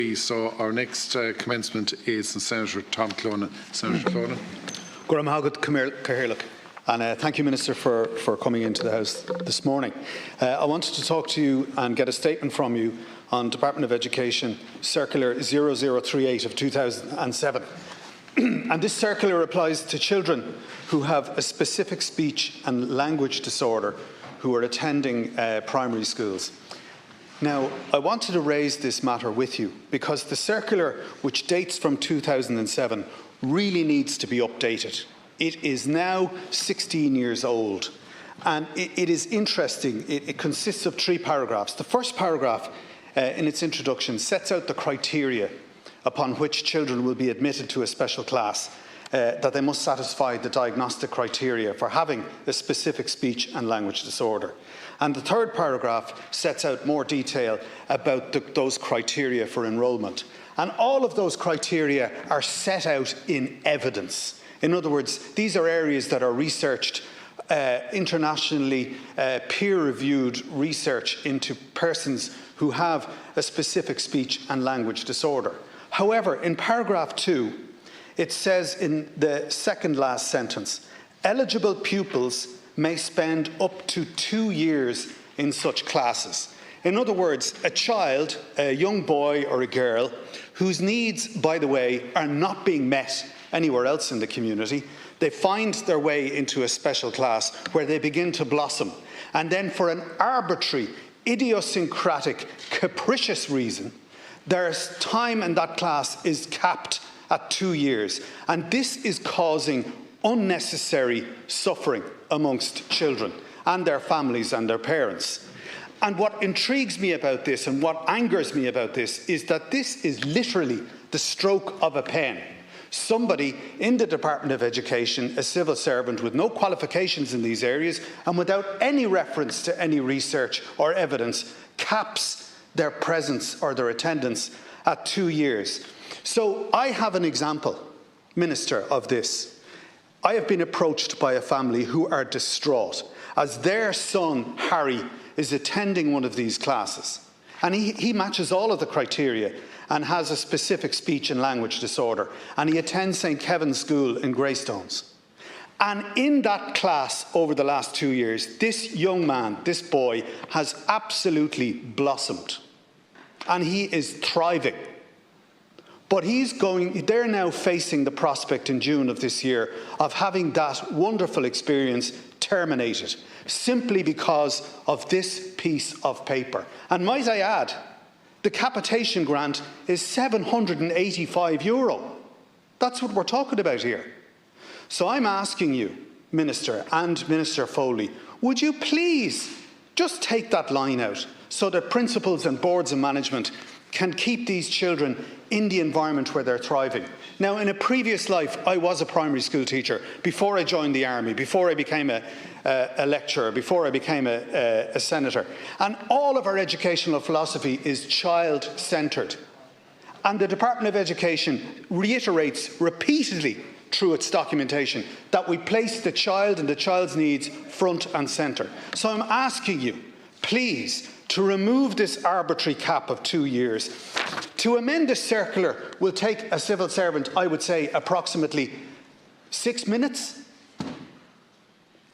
So our next commencement is Senator Tom Clonan. Senator Clonan. And thank you, Minister, for coming into the House this morning. I wanted to talk to you and get a statement from you on Department of Education Circular 0038 of 2007. And this circular applies to children who have a specific speech and language disorder who are attending primary schools. Now, I wanted to raise this matter with you because the circular, which dates from 2007, really needs to be updated. It is now 16 years old, and it is interesting. It consists of 3 paragraphs. The first paragraph in its introduction sets out the criteria upon which children will be admitted to a special class, that they must satisfy the diagnostic criteria for having a specific speech and language disorder. And the third paragraph sets out more detail about those criteria for enrolment. And all of those criteria are set out in evidence. In other words, these are areas that are researched, internationally peer-reviewed research into persons who have a specific speech and language disorder. However, in paragraph 2, it says in the second last sentence, eligible pupils may spend up to 2 years in such classes. In other words, a child, a young boy or a girl, whose needs, by the way, are not being met anywhere else in the community, they find their way into a special class where they begin to blossom. And then for an arbitrary, idiosyncratic, capricious reason, their time in that class is capped at 2 years. And this is causing unnecessary suffering amongst children and their families and their parents. And what intrigues me about this and what angers me about this is that this is literally the stroke of a pen. Somebody in the Department of Education, a civil servant with no qualifications in these areas and without any reference to any research or evidence, caps their presence or their attendance at 2 years. So I have an example, Minister, of this. I have been approached by a family who are distraught as their son, Harry, is attending one of these classes. And he matches all of the criteria and has a specific speech and language disorder. And he attends St. Kevin's School in Greystones. And in that class over the last 2 years, this young man, this boy, has absolutely blossomed. And he is thriving. But they're now facing the prospect in June of this year of having that wonderful experience terminated simply because of this piece of paper. And might I add, the capitation grant is €785. That's what we're talking about here. So I'm asking you, Minister and Minister Foley, would you please just take that line out so that principals and boards and management can keep these children in the environment where they're thriving. Now, in a previous life, I was a primary school teacher before I joined the army, before I became a lecturer, before I became a senator. And all of our educational philosophy is child-centred. And the Department of Education reiterates repeatedly through its documentation that we place the child and the child's needs front and centre. So I'm asking you, please, to remove this arbitrary cap of 2 years. To amend this circular will take a civil servant, I would say, approximately 6 minutes,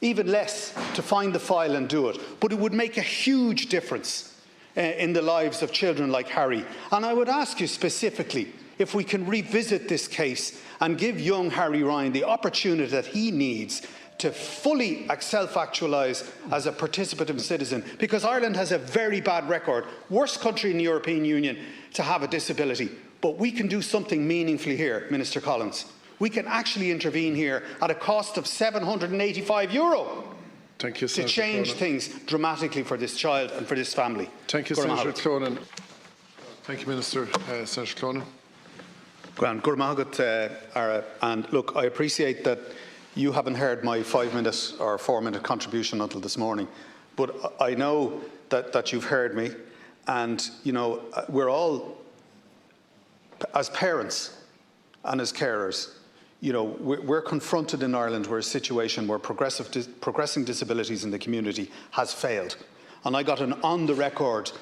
even less, to find the file and do it. But it would make a huge difference in the lives of children like Harry. And I would ask you specifically if we can revisit this case and give young Harry Ryan the opportunity that he needs to fully self-actualise as a participative citizen, because Ireland has a very bad record, worst country in the European Union to have a disability. But we can do something meaningfully here, Minister Collins. We can actually intervene here at a cost of €785 Thank you, to change things dramatically for this child and for this family. Thank you, Senator Clonan. Thank you, Minister. Senator Clonan. And look, I appreciate that you haven't heard my 5-minute or 4-minute contribution until this morning, but I know that you've heard me, and you know we're all, as parents and as carers, you know we're confronted in Ireland with a situation where progressing disabilities in the community has failed, and I got an on-the-record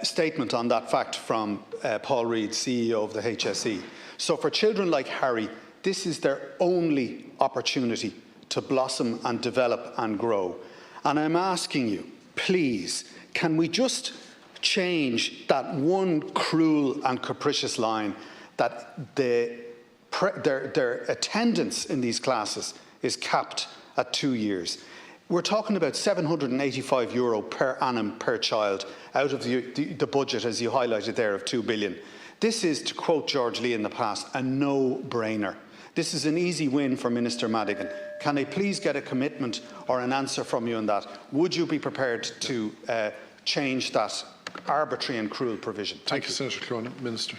statement on that fact from Paul Reid, CEO of the HSE. So for children like Harry, this is their only opportunity to blossom and develop and grow. And I'm asking you, please, can we just change that one cruel and capricious line that their attendance in these classes is capped at 2 years? We're talking about €785 per annum per child out of the budget, as you highlighted there, of €2 billion. This is, to quote George Lee in the past, a no-brainer. This is an easy win for Minister Madigan. Can I please get a commitment or an answer from you on that? Would you be prepared to change that arbitrary and cruel provision? Thank you, Senator Clonan. Minister.